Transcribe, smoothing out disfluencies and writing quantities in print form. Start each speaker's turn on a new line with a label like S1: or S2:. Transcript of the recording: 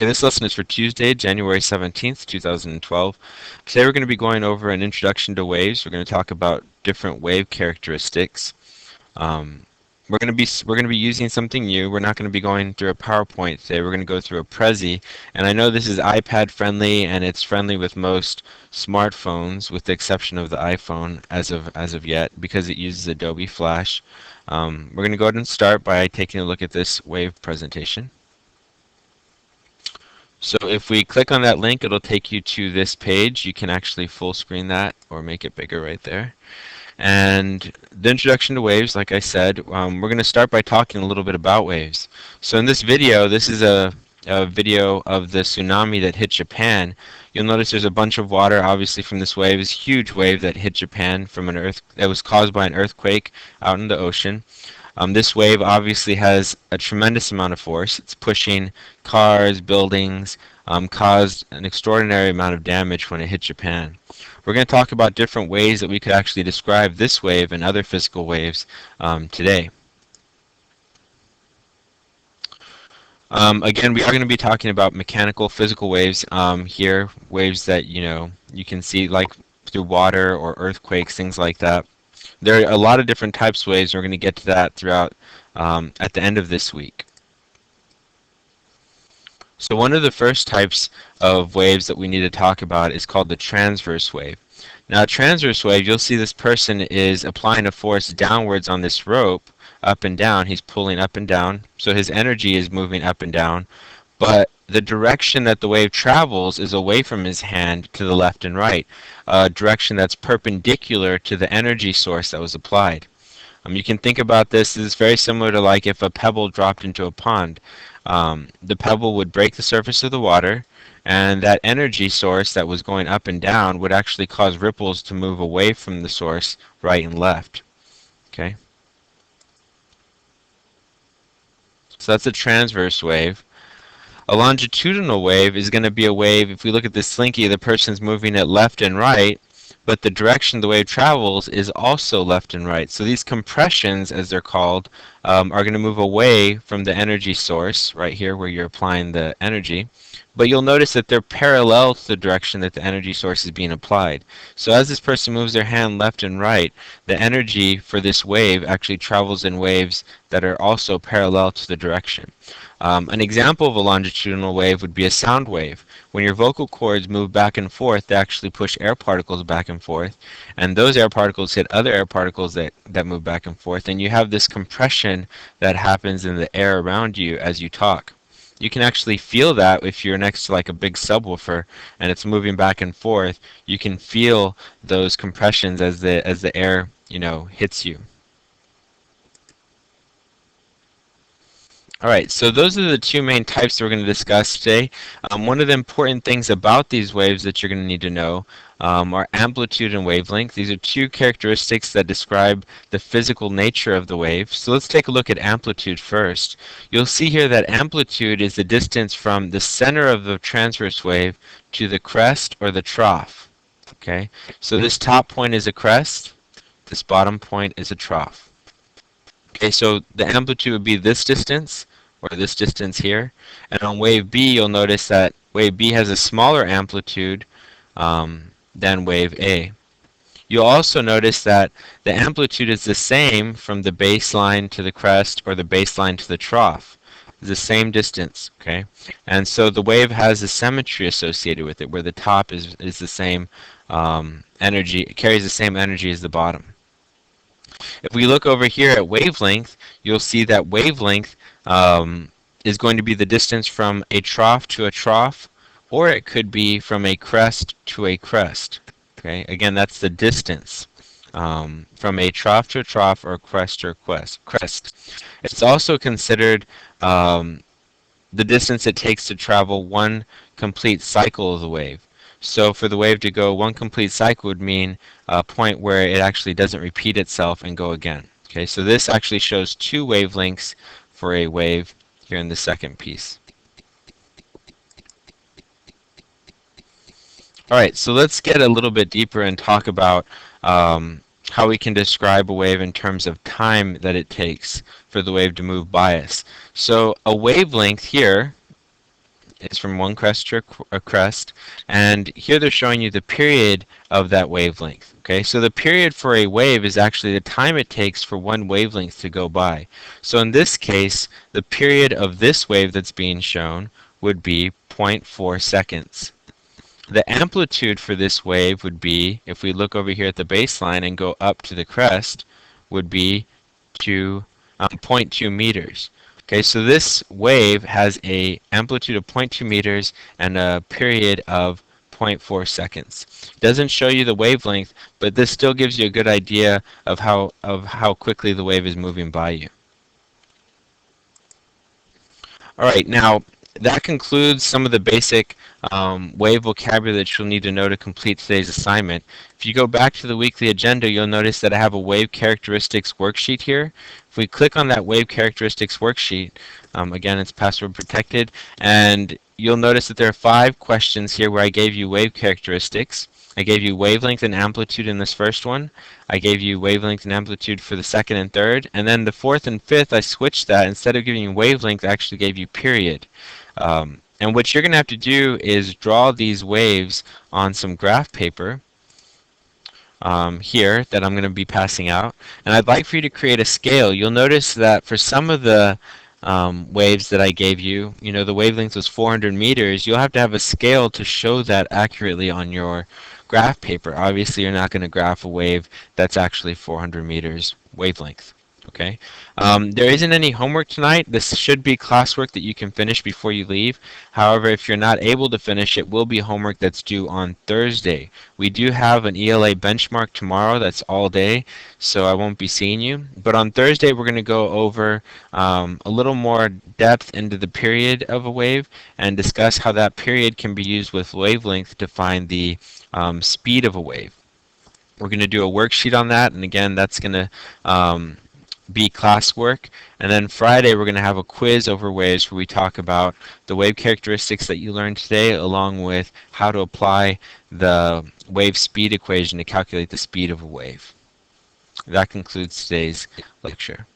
S1: This lesson is for Tuesday, January 17th, 2012. Today we're going to be going over an introduction to waves. We're going to talk about different wave characteristics. Um, we're going to be using something new. We're not going to be going through a PowerPoint today. We're going to go through a Prezi, and I know this is iPad friendly and it's friendly with most smartphones, with the exception of the iPhone as of yet, because it uses Adobe Flash. We're going to go ahead and start by taking a look at this wave presentation. So if we click on that link, it'll take you to this page. You can actually full screen that or make it bigger right there. And the introduction to waves, like I said, we're going to start by talking a little bit about waves. So in this video, this is a video of the tsunami that hit Japan. You'll notice there's a bunch of water, obviously, from this wave. This huge wave that hit Japan from an earth that was caused by an earthquake out in the ocean. This wave obviously has a tremendous amount of force. It's pushing cars, buildings, caused an extraordinary amount of damage when it hit Japan. We're going to talk about different ways that we could actually describe this wave and other physical waves today. Again, we are going to be talking about mechanical, physical waves here, waves that you can see like through water or earthquakes, things like that. There are a lot of different types of waves. We're going to get to that throughout at the end of this week. So one of the first types of waves that we need to talk about is called the transverse wave. Now, transverse wave, you'll see this person is applying a force downwards on this rope, up and down. He's pulling up and down, so his energy is moving up and down. But the direction that the wave travels is away from his hand to the left and right, a direction that's perpendicular to the energy source that was applied. You can think about this as very similar to like if a pebble dropped into a pond. The pebble would break the surface of the water, and that energy source that was going up and down would actually cause ripples to move away from the source right and left. Okay? So that's a transverse wave. A longitudinal wave is going to be a wave, if we look at this slinky, the person's moving it left and right, but the direction the wave travels is also left and right. So these compressions, as they're called, are going to move away from the energy source, right here where you're applying the energy. But you'll notice that they're parallel to the direction that the energy source is being applied. So as this person moves their hand left and right, the energy for this wave actually travels in waves that are also parallel to the direction. An example of a longitudinal wave would be a sound wave. When your vocal cords move back and forth, they actually push air particles back and forth, and those air particles hit other air particles that move back and forth, and you have this compression that happens in the air around you as you talk. You can actually feel that if you're next to like a big subwoofer and it's moving back and forth. You can feel those compressions as the air, hits you. Alright, so those are the two main types that we're going to discuss today. One of the important things about these waves that you're going to need to know are amplitude and wavelength. These are two characteristics that describe the physical nature of the wave. So let's take a look at amplitude first. You'll see here that amplitude is the distance from the center of the transverse wave to the crest or the trough. Okay, so this top point is a crest, this bottom point is a trough. Okay, so the amplitude would be this distance, or this distance here. And on wave B, you'll notice that wave B has a smaller amplitude than wave A. You'll also notice that the amplitude is the same from the baseline to the crest or the baseline to the trough. It's the same distance, okay? And so the wave has a symmetry associated with it, where the top is the same energy, it carries the same energy as the bottom. If we look over here at wavelength, you'll see that wavelength is going to be the distance from a trough to a trough, or it could be from a crest to a crest. Okay, again, that's the distance from a trough to a trough or a crest to a crest. It's also considered the distance it takes to travel one complete cycle of the wave. So for the wave to go one complete cycle would mean a point where it actually doesn't repeat itself and go again. Okay, so this actually shows two wavelengths for a wave here in the second piece. Alright, so let's get a little bit deeper and talk about how we can describe a wave in terms of time that it takes for the wave to move by us. So a wavelength here is from one crest to a crest, and here they're showing you the period of that wavelength. Okay, so the period for a wave is actually the time it takes for one wavelength to go by. So in this case, the period of this wave that's being shown would be 0.4 seconds. The amplitude for this wave would be, if we look over here at the baseline and go up to the crest, would be zero point 0.2 meters. Okay, so this wave has a amplitude of 0.2 meters and a period of 0.4 seconds. It doesn't show you the wavelength, but this still gives you a good idea of how quickly the wave is moving by you. All right, now that concludes some of the basic wave vocabulary that you'll need to know to complete today's assignment. If you go back to the weekly agenda, you'll notice that I have a wave characteristics worksheet here. If we click on that wave characteristics worksheet, again, it's password protected, and you'll notice that there are 5 questions here where I gave you wave characteristics. I gave you wavelength and amplitude in this first one. I gave you wavelength and amplitude for the second and third. And then the fourth and fifth, I switched that. Instead of giving you wavelength, I actually gave you period. And what you're going to have to do is draw these waves on some graph paper here that I'm going to be passing out. And I'd like for you to create a scale. You'll notice that for some of the waves that I gave you, the wavelength was 400 meters. You'll have to have a scale to show that accurately on your graph paper. Obviously, you're not going to graph a wave that's actually 400 meters wavelength. Okay. There isn't any homework tonight. This should be classwork that you can finish before you leave. However, if you're not able to finish, it will be homework that's due on Thursday. We do have an ELA benchmark tomorrow that's all day, so I won't be seeing you. But on Thursday, we're going to go over a little more depth into the period of a wave and discuss how that period can be used with wavelength to find the speed of a wave. We're going to do a worksheet on that, and again, that's going to be classwork. And then Friday we're going to have a quiz over waves where we talk about the wave characteristics that you learned today, along with how to apply the wave speed equation to calculate the speed of a wave. That concludes today's lecture.